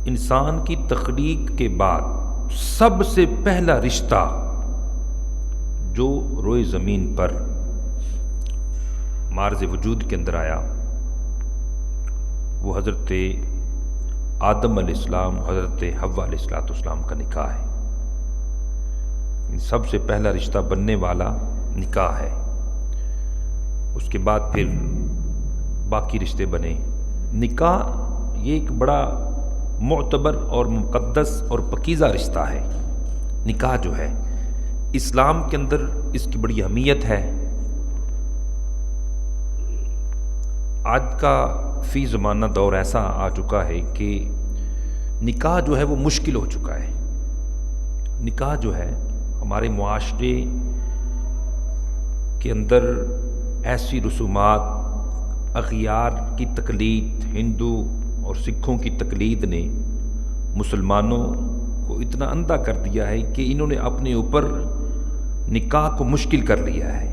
انسان کی تخلیق کے بعد سب سے پہلا رشتہ جو روئے زمین پر مارز وجود کے اندر آیا وہ حضرت آدم علیہ السلام حضرت حوا علیہ السلام کا نکاح ہے۔ سب سے پہلا رشتہ بننے والا نکاح ہے، اس کے بعد پھر باقی رشتے بنے۔ نکاح یہ ایک بڑا معتبر اور مقدس اور پاکیزہ رشتہ ہے۔ نکاح جو ہے اسلام کے اندر اس کی بڑی اہمیت ہے۔ آج کا فی زمانہ دور ایسا آ چکا ہے کہ نکاح جو ہے وہ مشکل ہو چکا ہے۔ نکاح جو ہے ہمارے معاشرے کے اندر ایسی رسومات، اغیار کی تقلید، ہندو اور سکھوں کی تقلید نے مسلمانوں کو اتنا اندھا کر دیا ہے کہ انہوں نے اپنے اوپر نکاح کو مشکل کر لیا ہے۔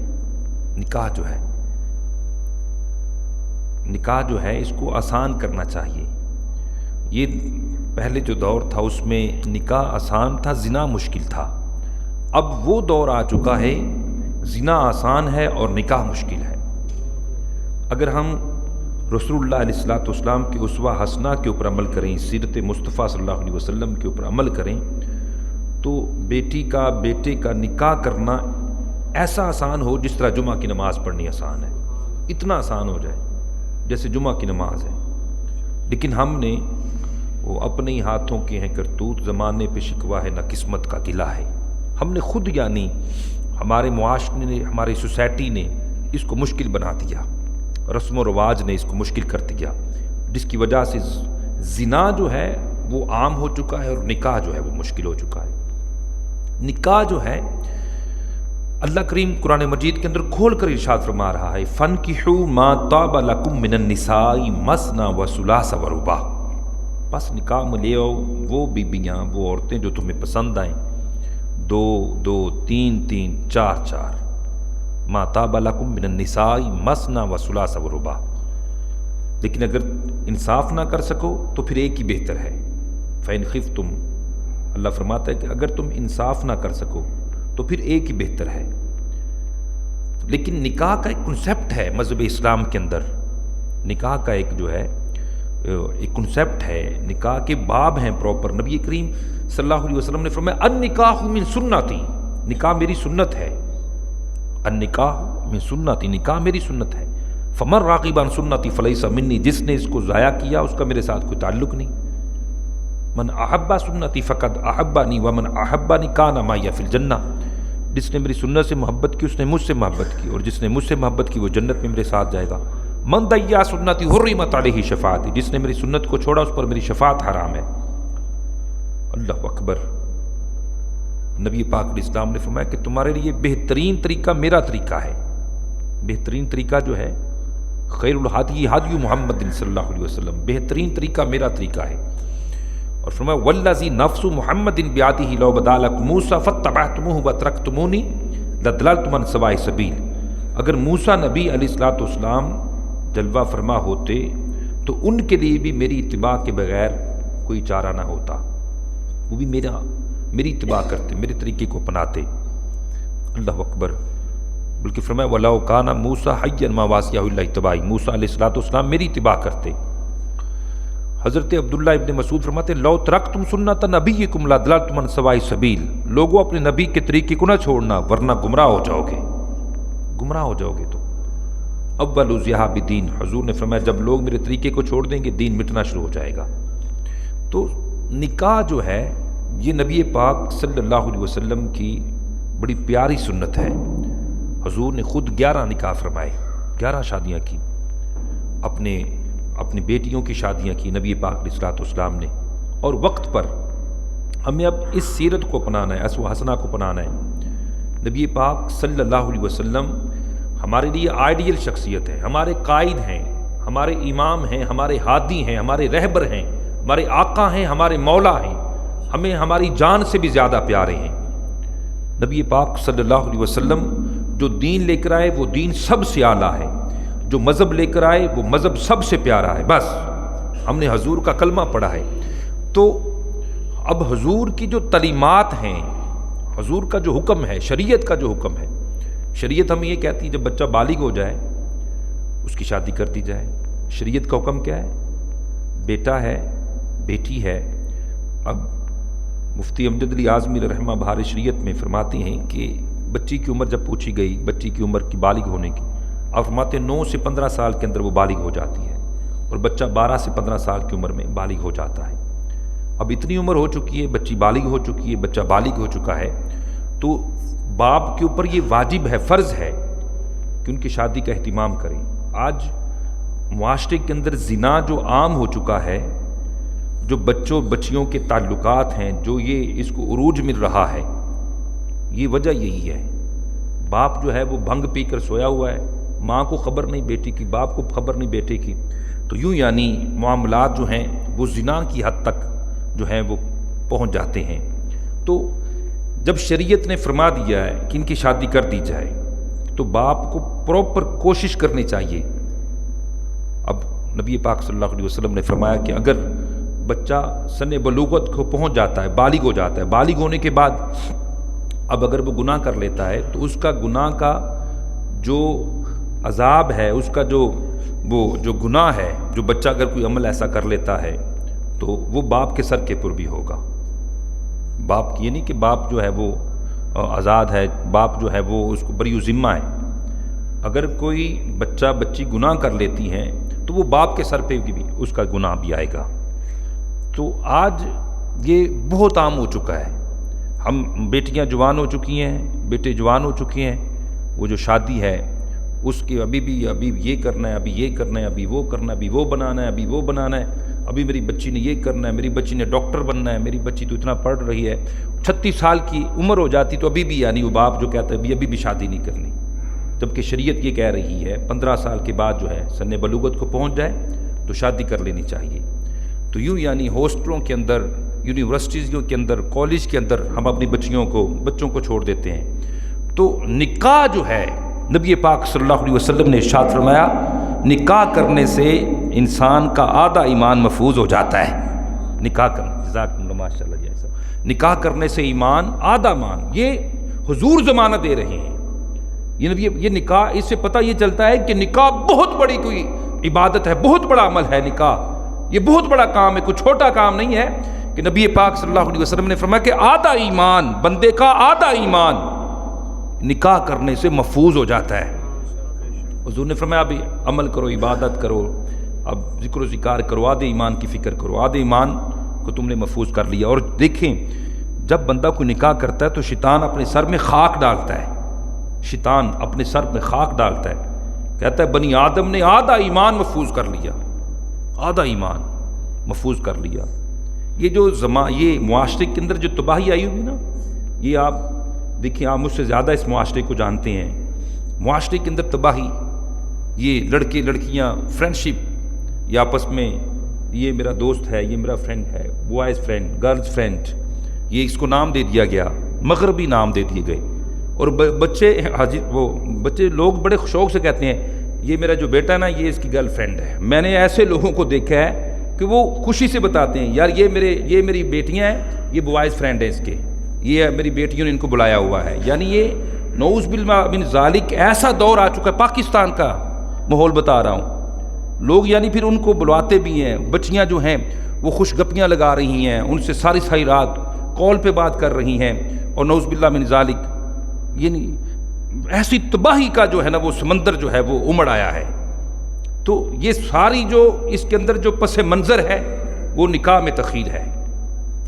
نکاح جو ہے اس کو آسان کرنا چاہیے۔ یہ پہلے جو دور تھا اس میں نکاح آسان تھا، زنا مشکل تھا۔ اب وہ دور آ چکا ہے زنا آسان ہے اور نکاح مشکل ہے۔ اگر ہم رسول اللہ علیہ السلام کے اسوہ حسنہ کے اوپر عمل کریں، سیرت مصطفیٰ صلی اللہ علیہ وسلم کے اوپر عمل کریں تو بیٹے کا نکاح کرنا ایسا آسان ہو جس طرح جمعہ کی نماز پڑھنی آسان ہے، اتنا آسان ہو جائے جیسے جمعہ کی نماز ہے۔ لیکن ہم نے وہ اپنے ہی ہاتھوں کے ہیں کرتوت، زمانے پہ شکوہ ہے نہ قسمت کا گلہ ہے۔ ہم نے خود یعنی ہمارے معاشرے نے، ہماری سوسائٹی نے اس کو مشکل بنا دیا، رسم و رواج نے اس کو مشکل کر دیا، جس کی وجہ سے زنا جو ہے وہ عام ہو چکا ہے اور نکاح جو ہے وہ مشکل ہو چکا ہے۔ نکاح جو ہے اللہ کریم قرآن مجید کے اندر کھول کر ارشاد فرما رہا ہے، فَانْكِحُوا مَا طَابَ لَكُم مِّنَ النِّسَاءِ مَثْنَىٰ وَثُلَاثَ وَرُبَاعَ، بس نکاح میں لے آؤ وہ بیبیاں، وہ عورتیں جو تمہیں پسند آئیں، 2 2 3 3 4 4، مَا طَابَ لَكُم مِّنَ النِّسَاءِ مَثْنَىٰ وَثُلَاثَ وَرُبَاعَ۔ لیکن اگر انصاف نہ کر سکو تو پھر ایک ہی بہتر ہے، فَإِنْ خِفْتُمْ، اللہ فرماتا ہے کہ اگر تم انصاف نہ کر سکو تو پھر ایک ہی بہتر ہے۔ لیکن نکاح کا ایک کنسیپٹ ہے مذہب اسلام کے اندر، نکاح کا ایک جو ہے ایک کنسیپٹ ہے، نکاح کے باب ہیں پراپر۔ نبی کریم صلی اللہ علیہ وسلم نے فرمایا النکاح من سنتی، نکاح میری سنت ہے، النکاح من سنتی، نکاح میری سنت ہے، فمن راغب عن سنتی فلیس منی، جس نے اس کو ضائع کیا اس کا میرے ساتھ کوئی تعلق نہیں۔ من احب سنتی فقد احبنی ومن احبنی کان معی فی الجنہ، جس نے میری سنت سے محبت کی اس نے مجھ سے محبت کی، اور جس نے مجھ سے محبت کی وہ جنت میں میرے ساتھ جائے گا۔ من دیا سنتی حرمت علیہ شفاعتی، جس نے میری سنت کو چھوڑا اس پر میری شفاعت حرام ہے۔ اللہ اکبر۔ نبی پاک علیہ السلام نے فرمایا کہ تمہارے لیے بہترین طریقہ میرا طریقہ ہے، بہترین طریقہ جو ہے خیر الہادی ہادی محمد صلی اللہ علیہ وسلم، بہترین طریقہ میرا طریقہ ہے۔ اور فرمایا والذی نفس محمد بیادہ لو بدا لکم موسیٰ فاتبعتموہ وترکتمونی لضللتم عن سواء السبیل، اگر موسیٰ نبی علیہ السلام جلوہ فرما ہوتے تو ان کے لیے بھی میری اتباع کے بغیر کوئی چارہ نہ ہوتا، وہ بھی میری اتباع کرتے، میرے طریقے کو اپناتے۔ اللہ اکبر۔ بلکہ فرمایا وَلَوْ كَانَ مُوسَىٰ حَيًّا مَا وَاسِعَهُ إِلَّا اتِّبَاعِي، موسیٰ علیہ السلام میری اتباع کرتے۔ حضرت عبداللہ ابن مسعود فرماتے لو ترکتم سنت نبیکم لضللتم عن سواء السبیل، لوگوں اپنے نبی کے طریقے کو نہ چھوڑنا ورنہ گمراہ ہو جاؤ گے، گمراہ ہو جاؤ گے۔ تو اول ذہاب دین، حضور نے فرمایا جب لوگ میرے طریقے کو چھوڑ دیں گے دین مٹنا شروع ہو جائے گا۔ تو نکاح جو ہے یہ نبی پاک صلی اللہ علیہ وسلم کی بڑی پیاری سنت ہے۔ حضور نے خود 11 نکاح فرمائے، 11 شادیاں کی، اپنی بیٹیوں کی شادیاں کی نبی پاک علیہ السلام نے۔ اور وقت پر ہمیں اب اس سیرت کو اپنانا ہے، اسوہ حسنہ کو اپنانا ہے۔ نبی پاک صلی اللہ علیہ وسلم ہمارے لیے آئیڈیل شخصیت ہے، ہمارے قائد ہیں، ہمارے امام ہیں، ہمارے ہادی ہیں، ہمارے رہبر ہیں، ہمارے آقا ہیں، ہمارے مولا ہیں، ہمیں ہماری جان سے بھی زیادہ پیارے ہیں۔ نبی پاک صلی اللہ علیہ وسلم جو دین لے کر آئے وہ دین سب سے اعلیٰ ہے، جو مذہب لے کر آئے وہ مذہب سب سے پیارا ہے۔ بس ہم نے حضور کا کلمہ پڑھا ہے، تو اب حضور کی جو تعلیمات ہیں، حضور کا جو حکم ہے، شریعت کا جو حکم ہے، شریعت ہمیں یہ کہتی ہے جب بچہ بالغ ہو جائے اس کی شادی کر دی جائے۔ شریعت کا حکم کیا ہے؟ بیٹا ہے، بیٹی ہے۔ اب مفتی امجد علی اعظمی رحمہ بہار شریعت میں فرماتی ہیں کہ بچی کی عمر جب پوچھی گئی، بچی کی عمر کی بالغ ہونے کی، آپ فرماتے ہیں 9 سے 15 سال کے اندر وہ بالغ ہو جاتی ہے، اور بچہ 12 سے 15 سال کی عمر میں بالغ ہو جاتا ہے۔ اب اتنی عمر ہو چکی ہے، بچی بالغ ہو چکی ہے، بچہ بالغ ہو چکا ہے، تو باپ کے اوپر یہ واجب ہے، فرض ہے کہ ان کی شادی کا اہتمام کریں۔ آج معاشرے کے اندر زنا جو عام ہو چکا ہے، جو بچوں بچیوں کے تعلقات ہیں، جو یہ اس کو عروج مل رہا ہے، یہ وجہ یہی ہے۔ باپ جو ہے وہ بھنگ پی کر سویا ہوا ہے، ماں کو خبر نہیں بیٹی کی، باپ کو خبر نہیں بیٹے کی، تو یوں یعنی معاملات جو ہیں وہ زنا کی حد تک جو ہیں وہ پہنچ جاتے ہیں۔ تو جب شریعت نے فرما دیا ہے کہ ان کی شادی کر دی جائے تو باپ کو پراپر کوشش کرنی چاہیے۔ اب نبی پاک صلی اللہ علیہ وسلم نے فرمایا کہ اگر بچہ سن بلوغت کو پہنچ جاتا ہے، بالغ ہو جاتا ہے، بالغ ہونے کے بعد اب اگر وہ گناہ کر لیتا ہے تو اس کا گناہ کا جو عذاب ہے، اس کا جو گناہ ہے، جو بچہ اگر کوئی عمل ایسا کر لیتا ہے تو وہ باپ کے سر کے پر بھی ہوگا۔ باپ کی یہ نہیں کہ باپ جو ہے وہ آزاد ہے، باپ جو ہے وہ اس کو بری ذمہ ہے۔ اگر کوئی بچہ بچی گناہ کر لیتی ہیں تو وہ باپ کے سر پہ بھی اس کا گناہ بھی آئے گا۔ تو آج یہ بہت عام ہو چکا ہے، ہم بیٹیاں جوان ہو چکی ہیں، بیٹے جوان ہو چکے ہیں، وہ جو شادی ہے اس کے ابھی یہ کرنا ہے، ابھی یہ کرنا ہے، ابھی وہ کرنا ہے، ابھی وہ بنانا ہے، ابھی وہ بنانا ہے، ابھی میری بچی نے یہ کرنا ہے، میری بچی نے ڈاکٹر بننا ہے، میری بچی تو اتنا پڑھ رہی ہے، 36 سال کی عمر ہو جاتی تو ابھی بھی یعنی وہ باپ جو کہتا ہے ابھی بھی شادی نہیں کرنی، جبکہ شریعت یہ کہہ رہی ہے 15 سال کے بعد جو ہے سن بلوغت کو پہنچ جائے تو شادی کر لینی چاہیے۔ تو یوں یعنی ہاسٹلوں کے اندر، یونیورسٹیزوں کے اندر، کالج کے اندر ہم اپنی بچوں کو چھوڑ دیتے ہیں۔ تو نکاح جو ہے، نبی پاک صلی اللہ علیہ وسلم نے ارشاد فرمایا نکاح کرنے سے انسان کا آدھا ایمان محفوظ ہو جاتا ہے۔ نکاح کرنا، جزاکم اللہ ماشاءاللہ جی صاحب، نکاح کرنے سے ایمان آدھا مان، یہ حضور زمانہ دے رہے ہیں۔ یہ نکاح، اس سے پتہ یہ چلتا ہے کہ نکاح بہت بڑی کوئی عبادت ہے، بہت بڑا عمل ہے نکاح، یہ بہت بڑا کام ہے، کوئی چھوٹا کام نہیں ہے کہ نبی پاک صلی اللہ علیہ وسلم نے فرمایا کہ آدھا ایمان، بندے کا آدھا ایمان نکاح کرنے سے محفوظ ہو جاتا ہے۔ حضور نے فرمایا ابھی عمل کرو، عبادت کرو، اب ذکر و ذکار کرو، آدھے ایمان کی فکر کرو، آدھے ایمان کو تم نے محفوظ کر لیا۔ اور دیکھیں جب بندہ کوئی نکاح کرتا ہے تو شیطان اپنے سر میں خاک ڈالتا ہے، شیطان اپنے سر میں خاک ڈالتا ہے، کہتا ہے بنی آدم نے آدھا ایمان محفوظ کر لیا، آدھا ایمان محفوظ کر لیا۔ یہ معاشرے کے اندر جو تباہی آئی ہوئی نا، یہ آپ دیکھیں، آپ مجھ سے زیادہ اس معاشرے کو جانتے ہیں۔ معاشرے کے اندر تباہی، یہ لڑکے لڑکیاں فرینڈشپ، یہ آپس میں یہ میرا دوست ہے، یہ میرا فرینڈ ہے، بوائز فرینڈ، گرلز فرینڈ، یہ اس کو نام دے دیا گیا، مغربی نام دے دیے گئے۔ اور بچے لوگ بڑے شوق سے کہتے ہیں یہ میرا جو بیٹا ہے نا یہ اس کی گرل فرینڈ ہے۔ میں نے ایسے لوگوں کو دیکھا ہے کہ وہ خوشی سے بتاتے ہیں یار یہ میری بیٹیاں ہیں، یہ بوائز فرینڈ ہے اس کے، یہ میری بیٹیوں نے ان کو بلایا ہوا ہے۔ یعنی یہ نعوذ باللہ من ذالک ایسا دور آ چکا ہے، پاکستان کا ماحول بتا رہا ہوں، لوگ یعنی پھر ان کو بلواتے بھی ہیں، بچیاں جو ہیں وہ خوش گپیاں لگا رہی ہیں، ان سے ساری رات کال پہ بات کر رہی ہیں، اور نعوذ باللہ من ذالک یعنی ایسی تباہی کا جو ہے نا وہ سمندر جو ہے وہ امڑ آیا ہے۔ تو یہ ساری جو اس کے اندر جو پس منظر ہے وہ نکاح میں تخیر ہے،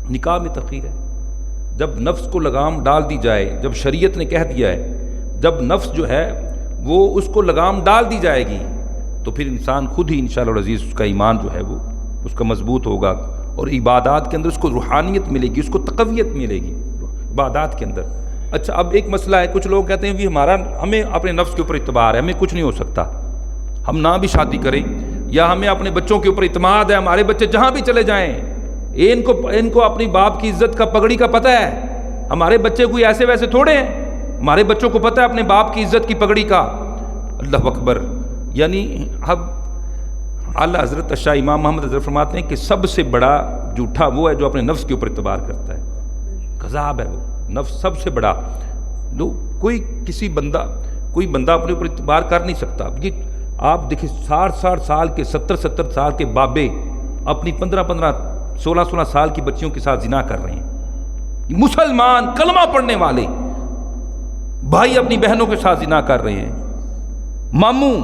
نکاح میں تخیر ہے۔ جب نفس کو لگام ڈال دی جائے، جب شریعت نے کہہ دیا ہے، جب نفس جو ہے وہ اس کو لگام ڈال دی جائے گی تو پھر انسان خود ہی انشاءاللہ العزیز اس کا ایمان جو ہے وہ اس کا مضبوط ہوگا، اور عبادات کے اندر اس کو روحانیت ملے گی، اس کو تقویت ملے گی عبادات کے اندر۔ اچھا اب ایک مسئلہ ہے، کچھ لوگ کہتے ہیں ہمیں اپنے نفس کے اوپر اعتبار ہے، ہمیں کچھ نہیں ہو سکتا، ہم نہ بھی شادی کریں، یا ہمیں اپنے بچوں کے اوپر اعتماد ہے، ہمارے بچے جہاں بھی چلے جائیں، ان کو اپنی باپ کی عزت کا پگڑی کا پتہ ہے، ہمارے بچے کوئی ایسے ویسے تھوڑے ہیں، ہمارے بچوں کو پتہ ہے اپنے باپ کی عزت کی پگڑی کا۔ اللہ اکبر۔ یعنی اب اعلیٰ حضرت شاہ امام محمد حضرت فرماتے ہیں کہ سب سے بڑا جھوٹا وہ ہے جو اپنے نفس کے اوپر اعتبار کرتا ہے، کذاب ہے وہ نفس سب سے بڑا۔ کوئی بندہ اپنے اوپر اعتبار کر نہیں سکتا۔ یہ آپ دیکھیں 60 سال کے 70 سال کے بابے اپنی 15 16 سال کی بچیوں کے ساتھ زنا کر رہے ہیں۔ مسلمان کلمہ پڑھنے والے بھائی اپنی بہنوں کے ساتھ زنا کر رہے ہیں، ماموں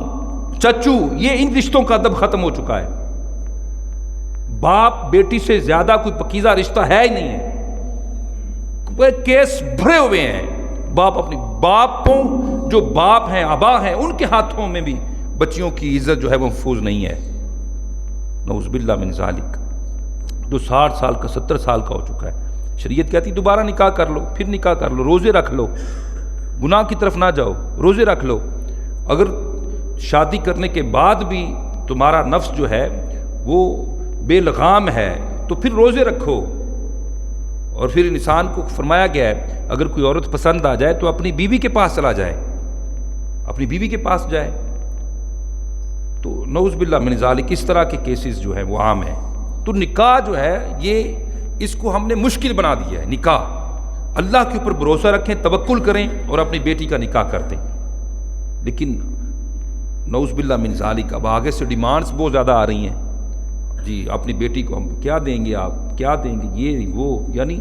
چچو، یہ ان رشتوں کا ادب ختم ہو چکا ہے۔ باپ بیٹی سے زیادہ کوئی پکیزہ رشتہ ہے ہی نہیں ہے، کیس بھرے ہوئے ہیں۔ باپوں جو باپ ہیں آبا ہیں ان کے ہاتھوں میں بھی بچیوں کی عزت جو ہے وہ محفوظ نہیں ہے، نعوذ باللہ من ذالک۔ جو 60 سال کا 70 سال کا ہو چکا ہے، شریعت کہتی دوبارہ نکاح کر لو، پھر نکاح کر لو، روزے رکھ لو، گناہ کی طرف نہ جاؤ، روزے رکھ لو۔ اگر شادی کرنے کے بعد بھی تمہارا نفس جو ہے وہ بے لغام ہے تو پھر روزے رکھو۔ اور پھر انسان کو فرمایا گیا ہے اگر کوئی عورت پسند آ جائے تو اپنی بیوی کے پاس چلا جائے، اپنی بیوی کے پاس جائے۔ تو نعوذ باللہ من ذالک اس طرح کے کیسز جو ہیں وہ عام ہیں۔ تو نکاح جو ہے یہ اس کو ہم نے مشکل بنا دیا ہے۔ نکاح اللہ کے اوپر بھروسہ رکھیں، توکل کریں اور اپنی بیٹی کا نکاح کر دیں۔ لیکن نعوذ باللہ من ذالک اب آگے سے ڈیمانڈز بہت زیادہ آ رہی ہیں، جی اپنی بیٹی کو ہم کیا دیں گے، آپ کیا دیں گے، یہ وہ، یعنی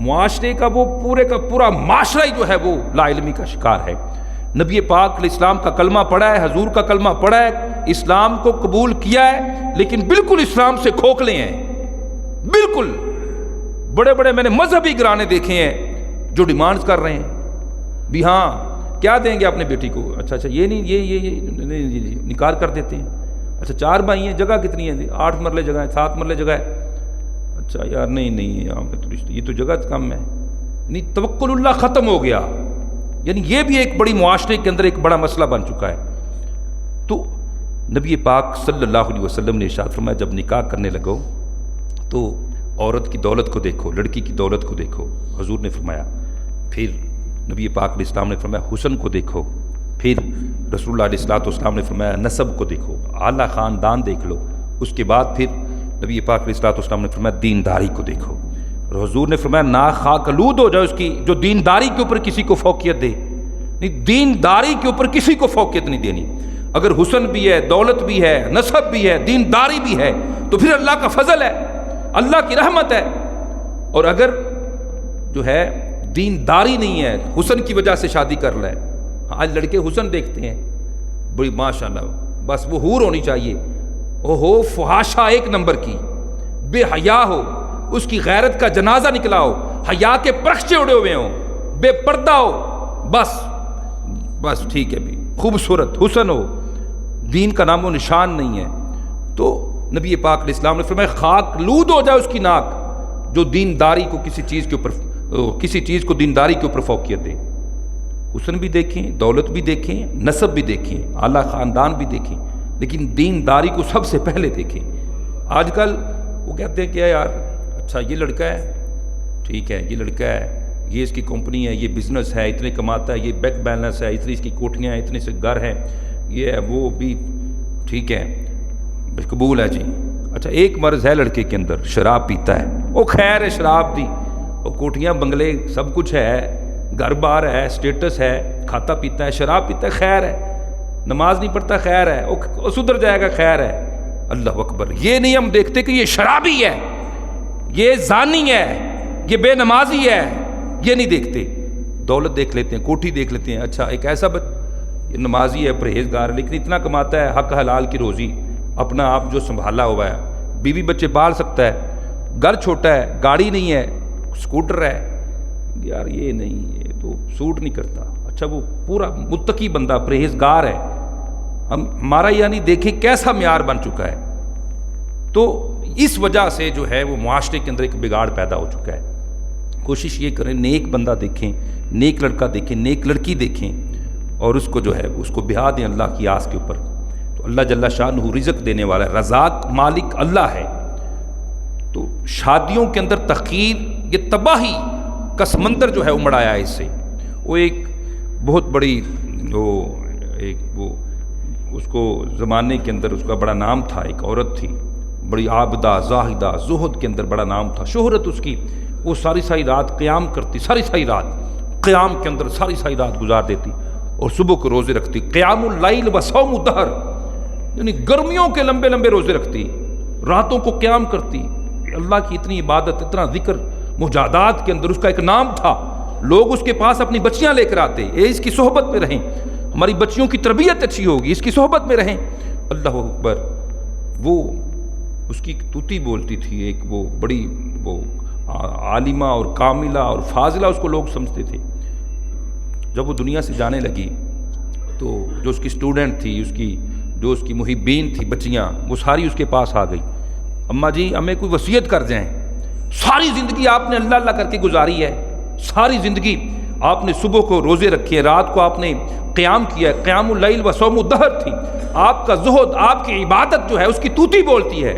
معاشرے کا وہ پورے کا پورا معاشرہ ہی جو ہے وہ لا علمی کا شکار ہے۔ نبی پاک علیہ السلام کا کلمہ پڑھا ہے، حضور کا کلمہ پڑھا ہے، اسلام کو قبول کیا ہے، لیکن بالکل اسلام سے کھوکھلے ہیں۔ بالکل بڑے بڑے میں نے مذہبی گھرانے دیکھے ہیں جو ڈیمانڈز کر رہے ہیں بھی ہاں کیا دیں گے اپنے بیٹی کو، اچھا یہ نہیں، یہ نکاح کر دیتے ہیں۔ اچھا 4 بھائی ہیں، جگہ کتنی ہے؟ 8 مرلے جگہ ہے، 7 مرلے جگہ ہے۔ اچھا یار نہیں یہاں پہ تو یہ تو جگہ کم ہے، یعنی توکل اللہ ختم ہو گیا۔ یعنی یہ بھی ایک بڑی معاشرے کے اندر ایک بڑا مسئلہ بن چکا ہے۔ تو نبی پاک صلی اللہ علیہ وسلم نے ارشاد فرمایا جب نکاح کرنے لگو تو عورت کی دولت کو دیکھو، لڑکی کی دولت کو دیکھو، حضور نے فرمایا۔ پھر نبی پاک علیہ السلام نے فرمایا حسن کو دیکھو، پھر رسول اللہ علیہ السلام نے فرمایا نسب کو دیکھو، اعلیٰ خاندان دیکھ لو، اس کے بعد پھر نبی پاک علیہ السلام نے فرمایا دینداری کو دیکھو، اور حضور نے فرمایا ناک خاک آلود ہو جائے اس کی جو دینداری کے اوپر کسی کو فوقیت دے۔ نہیں، دینداری کے اوپر کسی کو فوقیت نہیں دینی۔ اگر حسن بھی ہے، دولت بھی ہے، نسب بھی ہے، دینداری بھی ہے تو پھر اللہ کا فضل ہے، اللہ کی رحمت ہے۔ اور اگر جو ہے دینداری نہیں ہے، حسن کی وجہ سے شادی کر لے، آج لڑکے حسن دیکھتے ہیں بڑی ماشاءاللہ، بس وہ حور ہونی چاہیے، وہ ہو فحاشا 1 نمبر کی، بے حیا ہو، اس کی غیرت کا جنازہ نکلا ہو، حیا کے پرخچے اڑے ہوئے ہوں، بے پردہ ہو، بس ٹھیک ہے بھی، خوبصورت حسن ہو، دین کا نام و نشان نہیں ہے، تو نبی پاک علیہ السلام نے فرمایا خاک لود ہو جائے اس کی ناک جو دینداری کو کسی چیز کو دینداری کے اوپر فوقیت دے۔ حسن بھی دیکھیں، دولت بھی دیکھیں، نسب بھی دیکھیں، اعلیٰ خاندان بھی دیکھیں، لیکن دینداری کو سب سے پہلے دیکھیں۔ آج کل وہ کہتے ہیں کہ یار اچھا یہ لڑکا ہے، ٹھیک ہے یہ لڑکا ہے، یہ اس کی کمپنی ہے، یہ بزنس ہے، اتنے کماتا ہے، یہ بینک بیلنس ہے، اتنی اس کی کوٹھیاں ہیں، اتنے سے گھر ہیں، یہ ہے وہ بھی ٹھیک ہے قبول ہے جی۔ اچھا ایک مرض ہے لڑکے کے اندر، شراب پیتا ہے، وہ خیر ہے شراب دی، وہ کوٹھیاں بنگلے سب کچھ ہے، گھر بار ہے، سٹیٹس ہے، کھاتا پیتا ہے، شراب پیتا ہے، خیر ہے، نماز نہیں پڑھتا، خیر ہے، وہ سدھر جائے گا، خیر ہے۔ اللہ اکبر، یہ نہیں ہم دیکھتے کہ یہ شرابی ہے، یہ زانی ہے، یہ بے نمازی ہے، یہ نہیں دیکھتے۔ دولت دیکھ لیتے ہیں، کوٹھی دیکھ لیتے ہیں، اچھا ایک ایسا یہ نمازی ہے، پرہیزگار ہے، لیکن اتنا کماتا ہے، حق حلال کی روزی، اپنا آپ جو سنبھالا ہوا ہے، بیوی بچے پال سکتا ہے، گھر چھوٹا ہے، گاڑی نہیں ہے، اسکوٹر ہے، یار یہ نہیں، یہ تو سوٹ نہیں کرتا۔ اچھا وہ پورا متقی بندہ پرہیزگار ہے، ہمارا یعنی دیکھیں کیسا معیار بن چکا ہے۔ تو اس وجہ سے جو ہے وہ معاشرے کے اندر ایک بگاڑ پیدا ہو چکا ہے۔ کوشش یہ کریں نیک بندہ دیکھیں، نیک لڑکا دیکھیں، نیک لڑکی دیکھیں، اور اس کو جو ہے اس کو بہا دیں اللہ کی آس کے اوپر۔ تو اللہ جل شانہ رزق دینے والا ہے، رزاق مالک اللہ ہے۔ تو شادیوں کے اندر تحقیر، یہ تباہی کا سمندر جو ہے امڑ آیا ہے اس سے۔ وہ ایک بہت بڑی اس کو زمانے کے اندر اس کا بڑا نام تھا، ایک عورت تھی، بڑی عابدہ زاہدہ، زہد کے اندر بڑا نام تھا، شہرت اس کی، وہ ساری ساری رات قیام کرتی، ساری رات قیام کے اندر ساری رات گزار دیتی اور صبح کو روزے رکھتی، قیام اللیل و صوم الدہر، یعنی گرمیوں کے لمبے لمبے روزے رکھتی، راتوں کو قیام کرتی، اللہ کی اتنی عبادت، اتنا ذکر، مجاہدات کے اندر اس کا ایک نام تھا۔ لوگ اس کے پاس اپنی بچیاں لے کر آتے، اس کی صحبت میں رہیں، ہماری بچیوں کی تربیت اچھی ہوگی، اس کی صحبت میں رہیں۔ اللہ اکبر۔ وہ اس کی توتی بولتی تھی، ایک وہ بڑی وہ عالمہ اور کاملہ اور فاضلہ اس کو لوگ سمجھتے تھے۔ جب وہ دنیا سے جانے لگی تو جو اس کی اسٹوڈنٹ تھی، جو اس کی محبین تھی بچیاں، وہ ساری اس کے پاس آ گئی، اماں جی ہمیں کوئی وصیت کر جائیں، ساری زندگی آپ نے اللہ اللہ کر کے گزاری ہے، ساری زندگی آپ نے صبح کو روزے رکھے، رات کو آپ نے قیام کیا ہے، قیام اللیل و صوم الدہر تھی، آپ کا زہد، آپ کی عبادت جو ہے اس کی توتی بولتی ہے،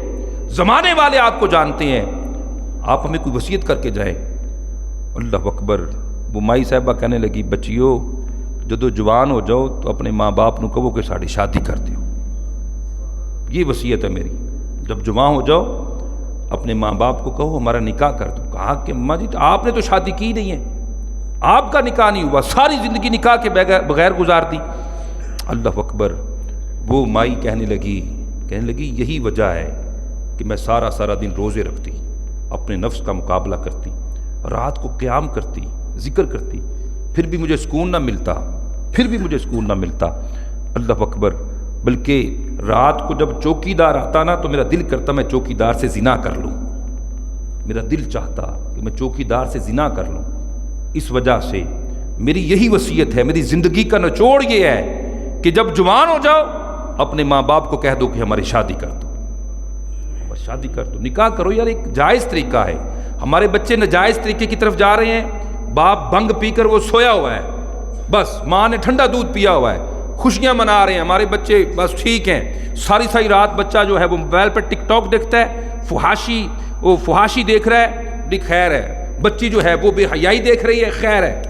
زمانے والے آپ کو جانتے ہیں، آپ ہمیں کوئی وصیت کر کے جائیں۔ اللہ اکبر۔ وہ مائی صاحبہ کہنے لگی، بچیو جدو جوان ہو جاؤ تو اپنے ماں باپ نو کہو کہ ساڑی شادی کر دیو، یہ وصیت ہے میری، جب جوان ہو جاؤ اپنے ماں باپ کو کہو ہمارا نکاح کر دو۔ کہا کہ اماں جی آپ نے تو شادی کی نہیں ہے، آپ کا نکاح نہیں ہوا، ساری زندگی نکاح کے بغیر گزار دی۔ اللہ اکبر۔ وہ مائی کہنے لگی یہی وجہ ہے کہ میں سارا دن روزے رکھتی، اپنے نفس کا مقابلہ کرتی، رات کو قیام کرتی، ذکر کرتی، پھر بھی مجھے سکون نہ ملتا، اللہ اکبر۔ بلکہ رات کو جب چوکی دار آتا نا تو میرا دل کرتا میں چوکی دار سے زنا کر لوں، میرا دل چاہتا کہ میں چوکی دار سے زنا کر لوں۔ اس وجہ سے میری یہی وصیت ہے، میری زندگی کا نچوڑ یہ ہے کہ جب جوان ہو جاؤ اپنے ماں باپ کو کہہ دو کہ ہماری شادی کر دو، نکاح کرو۔ یار ایک جائز طریقہ ہے، ہمارے بچے ناجائز طریقے کی طرف جا رہے ہیں، باپ بھنگ پی کر وہ سویا ہوا ہے، بس ماں نے ٹھنڈا دودھ پیا ہوا ہے، خوشیاں منا رہے ہیں، ہمارے بچے بس ٹھیک ہیں، ساری رات بچہ جو ہے وہ موبائل پر ٹک ٹاک دیکھتا ہے، فحاشی دیکھ رہا ہے، خیر ہے، بچی جو ہے وہ بے حیائی دیکھ رہی ہے، خیر ہے،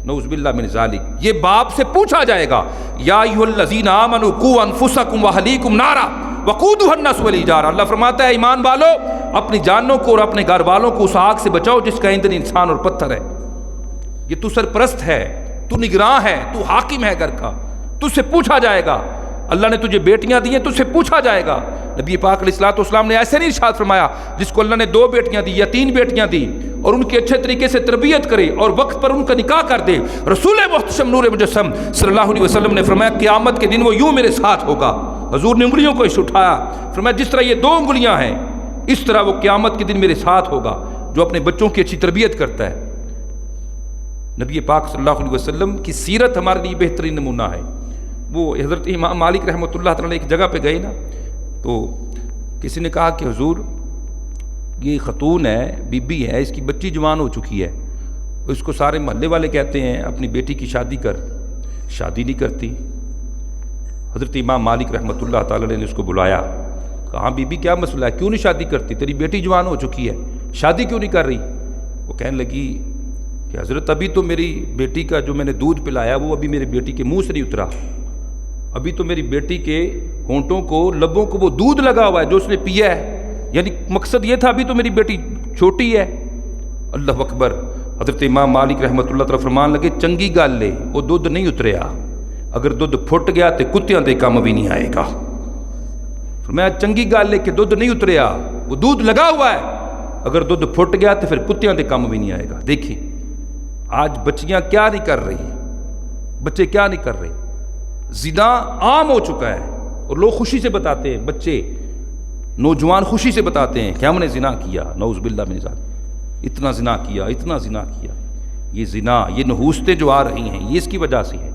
نعوذ باللہ من ذالک۔ یہ باپ سے پوچھا جائے گا، یا ایھا الذین آمنوا قوا انفسکم واہلیکم نارا وقودھا الناس والحجارہ۔ اللہ فرماتا ہے ایمان والو اپنی جانوں کو اور اپنے گھر والوں کو اس آگ سے بچاؤ جس کا ایندھن انسان اور پتھر ہے۔ یہ تو سرپرست ہے، تو نگراں ہے، تو حاکم ہے گھر کا، تجھ سے پوچھا جائے گا۔ اللہ نے تجھے بیٹیاں دی ہیں، تجھ سے پوچھا جائے گا۔ نبی پاک علیہ الصلوۃ والسلام نے ایسے نہیں ارشاد فرمایا جس کو اللہ نے 2 بیٹیاں دی یا 3 بیٹیاں دی اور ان کی اچھے طریقے سے تربیت کرے اور وقت پر ان کا نکاح کر دے۔ رسول محتشم نور مجسم صلی اللہ علیہ وسلم نے فرمایا قیامت کے دن وہ یوں میرے ساتھ ہوگا۔ حضور نے انگلیوں کو اس اٹھایا، فرمایا جس طرح یہ 2 انگلیاں ہیں اس طرح وہ قیامت کے دن میرے ساتھ ہوگا جو اپنے بچوں کی اچھی تربیت کرتا ہے۔ نبی پاک صلی اللہ علیہ وسلم کی سیرت ہمارے لیے بہترین نمونہ ہے۔ وہ حضرت امام مالک رحمۃ اللہ تعالیٰ ایک جگہ پہ گئے نا، تو کسی نے کہا کہ حضور یہ خاتون ہے، بی بی ہے، اس کی بچی جوان ہو چکی ہے، اس کو سارے محلے والے کہتے ہیں اپنی بیٹی کی شادی کر، شادی نہیں کرتی۔ حضرت امام مالک رحمۃ اللہ تعالیٰ نے اس کو بلایا، کہا بی بی کیا مسئلہ ہے، کیوں نہیں شادی کرتی، تیری بیٹی جوان ہو چکی ہے، شادی کیوں نہیں کر رہی؟ وہ کہنے لگی کہ حضرت ابھی تو میری بیٹی کا جو میں نے دودھ پلایا وہ ابھی میری بیٹی کے منہ سے نہیں اترا، ابھی تو میری بیٹی کے ہونٹوں کو، لبوں کو وہ دودھ لگا ہوا ہے جو اس نے پیا ہے، یعنی مقصد یہ تھا ابھی تو میری بیٹی چھوٹی ہے۔ اللہ اکبر۔ حضرت امام مالک رحمۃ اللہ تعالیٰ فرمان لگے چنگی گل ہے وہ دودھ نہیں اتریا، اگر دودھ پھٹ گیا تو کتیاں دے کام بھی نہیں آئے گا۔ فرمایا چنگی گل ہے کہ دودھ نہیں اتریا، وہ دودھ لگا ہوا ہے، اگر دودھ پھٹ گیا تو پھر کتیاں دے کام بھی نہیں آئے گا۔ دیکھیں آج بچیاں کیا نہیں کر رہی، بچے کیا نہیں کر رہے، زنا عام ہو چکا ہے اور لوگ خوشی سے بتاتے ہیں، بچے نوجوان خوشی سے بتاتے ہیں کہ ہم نے زنا کیا، نعوذ باللہ من ذالک، اتنا زنا کیا، اتنا زنا کیا۔ یہ زنا، یہ نحوستیں جو آ رہی ہیں یہ اس کی وجہ سے ہے،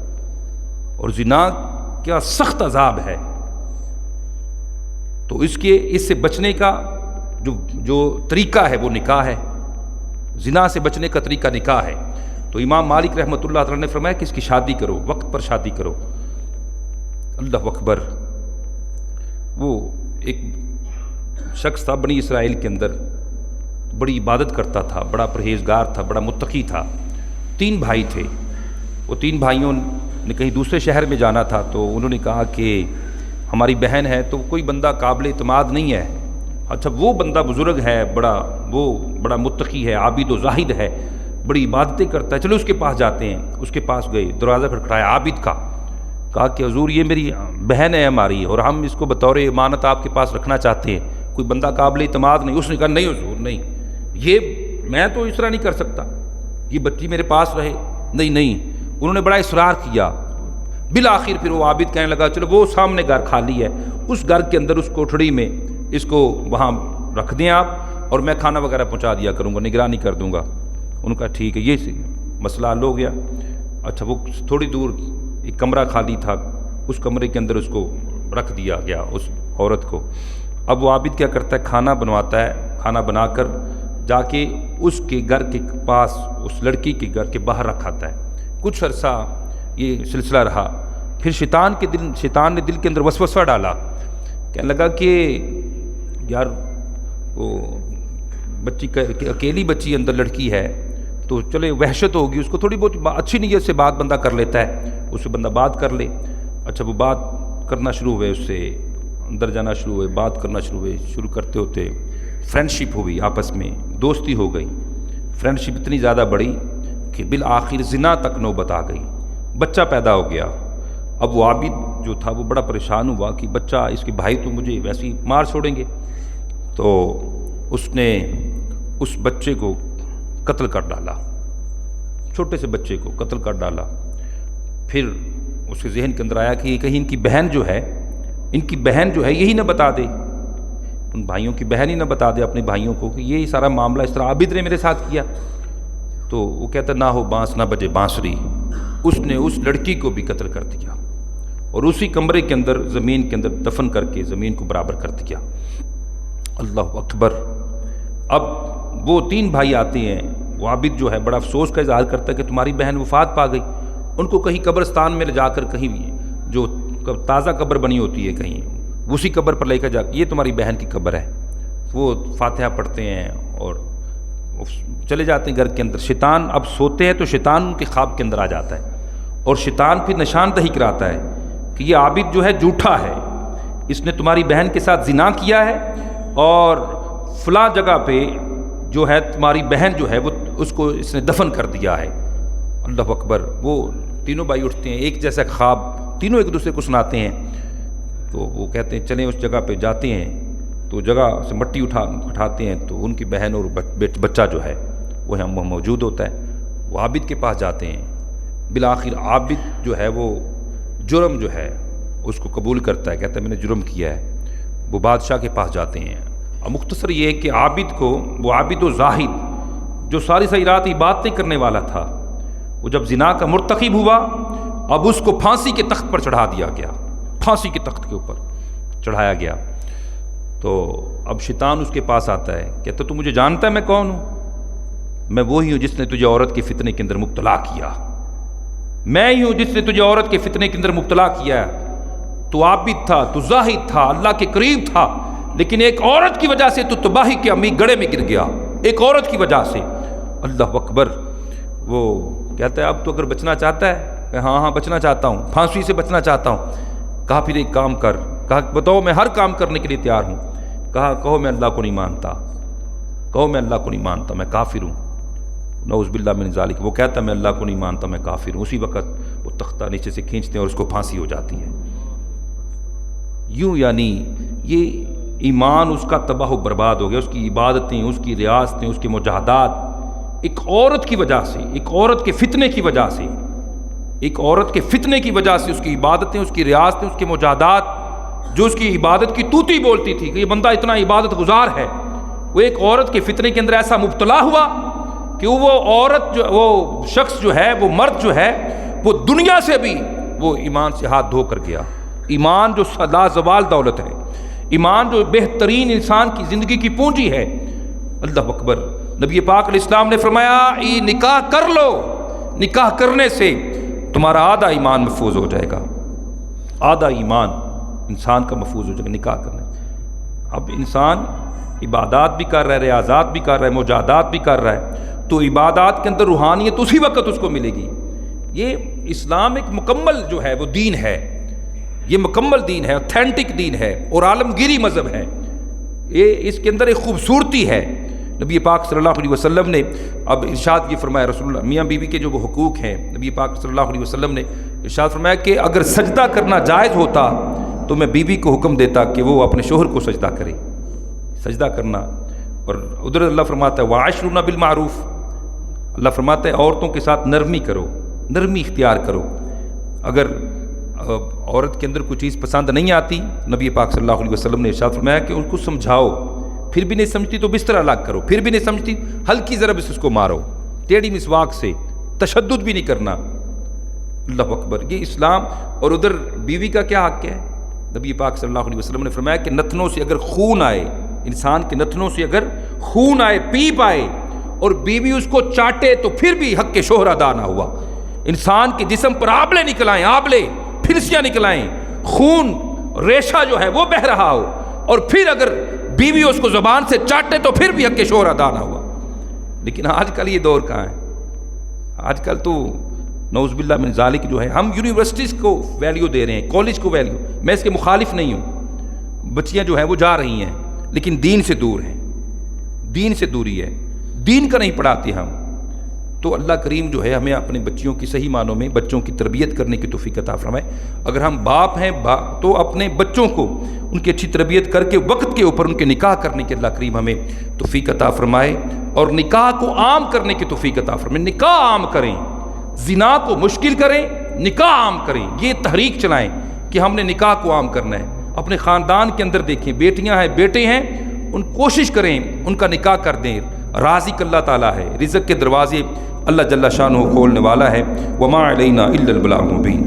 اور زنا کیا سخت عذاب ہے۔ تو اس سے بچنے کا جو طریقہ ہے وہ نکاح ہے، زنا سے بچنے کا طریقہ نکاح ہے۔ تو امام مالک رحمۃ اللہ تعالیٰ نے فرمایا کہ اس کی شادی کرو، وقت پر شادی کرو۔ اللہ اکبر۔ وہ ایک شخص تھا بنی اسرائیل کے اندر، بڑی عبادت کرتا تھا، بڑا پرہیزگار تھا، بڑا متقی تھا۔ 3 بھائی تھے، وہ 3 بھائیوں نے کہیں دوسرے شہر میں جانا تھا، تو انہوں نے کہا کہ ہماری بہن ہے تو کوئی بندہ قابل اعتماد نہیں ہے، اچھا وہ بندہ بزرگ ہے، بڑا متقی ہے، عابد و زاہد ہے، بڑی عبادتیں کرتا ہے، چلو اس کے پاس جاتے ہیں۔ اس کے پاس گئے، دروازہ کھٹکھٹایا عابد کا، کہا کہ حضور یہ میری بہن ہے ہماری، اور ہم اس کو بطور امانت آپ کے پاس رکھنا چاہتے ہیں، کوئی بندہ قابل اعتماد نہیں؟ اس نے کہا نہیں حضور نہیں، یہ میں تو اس طرح نہیں کر سکتا، یہ بچی میرے پاس رہے، نہیں۔ انہوں نے بڑا اصرار کیا، بالآخر پھر وہ عابد کہنے لگا چلو وہ سامنے گھر خالی ہے، اس گھر کے اندر اس کوٹھڑی میں اس کو وہاں رکھ دیں آپ، اور میں کھانا وغیرہ پہنچا دیا کروں گا، نگرانی کر دوں گا۔ ان کا ٹھیک ہے، یہ مسئلہ حل ہو گیا۔ اچھا وہ تھوڑی دور ایک کمرہ خالی تھا، اس کمرے کے اندر اس کو رکھ دیا گیا اس عورت کو۔ اب وہ عابد کیا کرتا ہے، کھانا بنواتا ہے، کھانا بنا کر جا کے اس کے گھر کے پاس اس لڑکی کے گھر کے باہر رکھاتا ہے۔ کچھ عرصہ یہ سلسلہ رہا، پھر شیطان نے دل کے اندر وسوسہ ڈالا، کہنے لگا کہ یار وہ بچی اکیلی بچی اندر لڑکی ہے تو چلے وحشت ہوگی، اس کو تھوڑی بہت اچھی نیت سے بات بندہ کر لیتا ہے، اس سے بندہ بات کر لے۔ اچھا وہ بات کرنا شروع ہوئے، اس سے اندر جانا شروع ہوئے، بات کرنا شروع کرتے ہوتے فرینڈشپ ہوئی، آپس میں دوستی ہو گئی، فرینڈشپ اتنی زیادہ بڑھی کہ بالآخر زنا تک نوبت آ گئی، بچہ پیدا ہو گیا۔ اب وہ عابد جو تھا وہ بڑا پریشان ہوا کہ بچہ، اس کے بھائی تو مجھے ویسے ہی مار چھوڑیں گے، تو اس نے اس بچے کو قتل کر ڈالا، چھوٹے سے بچے کو قتل کر ڈالا۔ پھر اس کے ذہن کے اندر آیا کہ کہیں ان کی بہن جو ہے یہی نہ بتا دے، ان بھائیوں کی بہن ہی نہ بتا دے اپنے بھائیوں کو کہ یہ سارا معاملہ اس طرح عابد نے میرے ساتھ کیا۔ تو وہ کہتا نہ ہو بانس نہ بجے بانسری، اس نے اس لڑکی کو بھی قتل کر دیا اور اسی کمرے کے اندر زمین کے اندر دفن کر کے زمین کو برابر کر دیا۔ اللہ اکبر۔ اب وہ 3 بھائی آتے ہیں، وہ عابد جو ہے بڑا افسوس کا اظہار کرتا ہے کہ تمہاری بہن وفات پا گئی۔ ان کو کہیں قبرستان میں لے جا کر، کہیں جو تازہ قبر بنی ہوتی ہے کہیں، اسی قبر پر لے کر جا، یہ تمہاری بہن کی قبر ہے۔ وہ فاتحہ پڑھتے ہیں اور چلے جاتے ہیں گھر کے اندر۔ شیطان اب سوتے ہیں تو شیطان ان کے خواب کے اندر آ جاتا ہے، اور شیطان پھر نشاندہی کراتا ہے کہ یہ عابد جو ہے جھوٹا ہے، اس نے تمہاری بہن کے ساتھ زنا کیا ہے، اور فلاں جگہ پہ جو ہے تمہاری بہن جو ہے وہ اس کو اس نے دفن کر دیا ہے۔ اللہ اکبر۔ وہ تینوں بھائی اٹھتے ہیں، ایک جیسا خواب تینوں ایک دوسرے کو سناتے ہیں، تو وہ کہتے ہیں چلیں اس جگہ پہ جاتے ہیں، تو جگہ سے مٹی اٹھاتے ہیں تو ان کی بہن اور بچہ جو ہے وہ ہم موجود ہوتا ہے۔ وہ عابد کے پاس جاتے ہیں، بالآخر عابد جو ہے وہ جرم جو ہے اس کو قبول کرتا ہے، کہتا ہے میں نے جرم کیا ہے۔ وہ بادشاہ کے پاس جاتے ہیں۔ اب مختصر یہ ہے کہ عابد کو، وہ عابد و زاہد جو ساری رات عبادتیں کرنے والا تھا، وہ جب زنا کا مرتکب ہوا، اب اس کو پھانسی کے تخت پر چڑھا دیا گیا، پھانسی کے تخت کے اوپر چڑھایا گیا۔ تو اب شیطان اس کے پاس آتا ہے، کہتا تو مجھے جانتا ہے میں کون ہوں؟ میں وہی ہوں جس نے تجھے عورت کے فتنے کے اندر مبتلا کیا، میں ہی ہوں جس نے تجھے عورت کے فتنے کے اندر مبتلا کیا۔ تو عابد تھا، تو زاہد تھا، اللہ کے قریب تھا، لیکن ایک عورت کی وجہ سے تو تباہی کے عمیق گڑھے میں گر گیا، ایک عورت کی وجہ سے۔ اللہ اکبر۔ وہ کہتا ہے اب تو اگر بچنا چاہتا ہے، کہ ہاں بچنا چاہتا ہوں، پھانسی سے بچنا چاہتا ہوں۔ کہا پھر ایک کام کر، کہا بتاؤ میں ہر کام کرنے کے لیے تیار ہوں۔ کہا کہو میں اللہ کو نہیں مانتا، کہو میں اللہ کو نہیں مانتا، میں کافر ہوں، نعوذ باللہ من ذالک۔ وہ کہتا میں اللہ کو نہیں مانتا، میں کافر ہوں۔ اسی وقت وہ تختہ نیچے سے کھینچتے ہیں اور اس کو پھانسی ہو جاتی ہے۔ یوں یعنی یہ ایمان اس کا تباہ و برباد ہو گیا، اس کی عبادتیں، اس کی ریاستیں، اس کے مجاہدات ایک عورت کی وجہ سے، ایک عورت کے فتنے کی وجہ سے، ایک عورت کے فتنے کی وجہ سے اس کی عبادتیں، اس کی ریاستیں، اس کے مجاہدات، جو اس کی عبادت کی توتی بولتی تھی کہ یہ بندہ اتنا عبادت گزار ہے، وہ ایک عورت کے فتنے کے اندر ایسا مبتلا ہوا کہ وہ عورت جو، وہ شخص جو ہے، وہ مرد جو ہے، وہ دنیا سے بھی وہ ایمان سے ہاتھ دھو کر گیا۔ ایمان جو لازوال دولت ہے، ایمان جو بہترین انسان کی زندگی کی پونجی ہے۔ اللہ اکبر۔ نبی پاک علیہ السلام نے فرمایا یہ نکاح کر لو، نکاح کرنے سے تمہارا آدھا ایمان محفوظ ہو جائے گا، آدھا ایمان انسان کا محفوظ ہو جائے گا نکاح کرنے۔ اب انسان عبادات بھی کر رہا ہے، ریاضات بھی کر رہا ہے، مجاہدات بھی کر رہا ہے، تو عبادات کے اندر روحانیت اسی وقت اس کو ملے گی۔ یہ اسلام ایک مکمل جو ہے وہ دین ہے، یہ مکمل دین ہے، اوتھینٹک دین ہے اور عالمگیری مذہب ہے۔ یہ اس کے اندر ایک خوبصورتی ہے۔ نبی پاک صلی اللہ علیہ وسلم نے اب ارشاد یہ فرمایا، رسول اللہ میاں بیوی کے جو وہ حقوق ہیں، نبی پاک صلی اللہ علیہ وسلم نے ارشاد فرمایا کہ اگر سجدہ کرنا جائز ہوتا تو میں بیوی کو حکم دیتا کہ وہ اپنے شوہر کو سجدہ کرے، سجدہ کرنا۔ اور ادھر اللہ فرماتا ہے وَعَاشِرُوهُنَّ بِالْمَعْرُوفِ، اللہ فرماتا ہے عورتوں کے ساتھ نرمی کرو، نرمی اختیار کرو۔ اگر عورت کے اندر کوئی چیز پسند نہیں آتی، نبی پاک صلی اللہ علیہ وسلم نے ارشاد فرمایا کہ ان کو سمجھاؤ، پھر بھی نہیں سمجھتی تو بستر الگ کرو، پھر بھی نہیں سمجھتی ہلکی ضرب سے اس کو مارو، ٹیڑھی مسواک سے، تشدد بھی نہیں کرنا۔ اللہ اکبر، یہ اسلام۔ اور ادھر بیوی کا کیا حق ہے؟ نبی پاک صلی اللہ علیہ وسلم نے فرمایا کہ نتنوں سے اگر خون آئے، انسان کے نتنوں سے اگر خون آئے، پیپ آئے، اور بیوی اس کو چاٹے تو پھر بھی حق کے شوہر ادا نہ ہوا۔ انسان کے جسم پر آبلے نکل آئیں، آبلے پھرسیاں نکل آئیں، خون ریشہ جو ہے وہ بہہ رہا ہو، اور پھر اگر بیوی اس کو زبان سے چاٹے تو پھر بھی حق کے شوہر ادا نہ ہوا۔ لیکن آج کل یہ دور کہاں ہے؟ آج کل تو نعوذ باللہ من ذالک جو ہے، ہم یونیورسٹیز کو ویلیو دے رہے ہیں، کالج کو ویلیو، میں اس کے مخالف نہیں ہوں، بچیاں جو ہیں وہ جا رہی ہیں لیکن دین سے دور ہیں، دین سے دوری ہے، دین کا نہیں پڑھاتے ہم۔ تو اللہ کریم جو ہے ہمیں اپنے بچیوں کی صحیح معنوں میں بچوں کی تربیت کرنے کی توفیق عطا فرمائے۔ اگر ہم باپ ہیں تو اپنے بچوں کو ان کی اچھی تربیت کر کے وقت کے اوپر ان کے نکاح کرنے کی اللہ کریم ہمیں توفیق عطا فرمائے، اور نکاح کو عام کرنے کی توفیق عطا فرمائے۔ نکاح عام کریں، زنا کو مشکل کریں، نکاح عام کریں، یہ تحریک چلائیں کہ ہم نے نکاح کو عام کرنا ہے۔ اپنے خاندان کے اندر دیکھیں، بیٹیاں ہیں، بیٹے ہیں، ان کوشش کریں ان کا نکاح کر دیں۔ رازق اللہ تعالیٰ ہے، رزق کے دروازے اللہ جل شانہ کھولنے والا ہے۔ وما علینا الا البلاغ المبین۔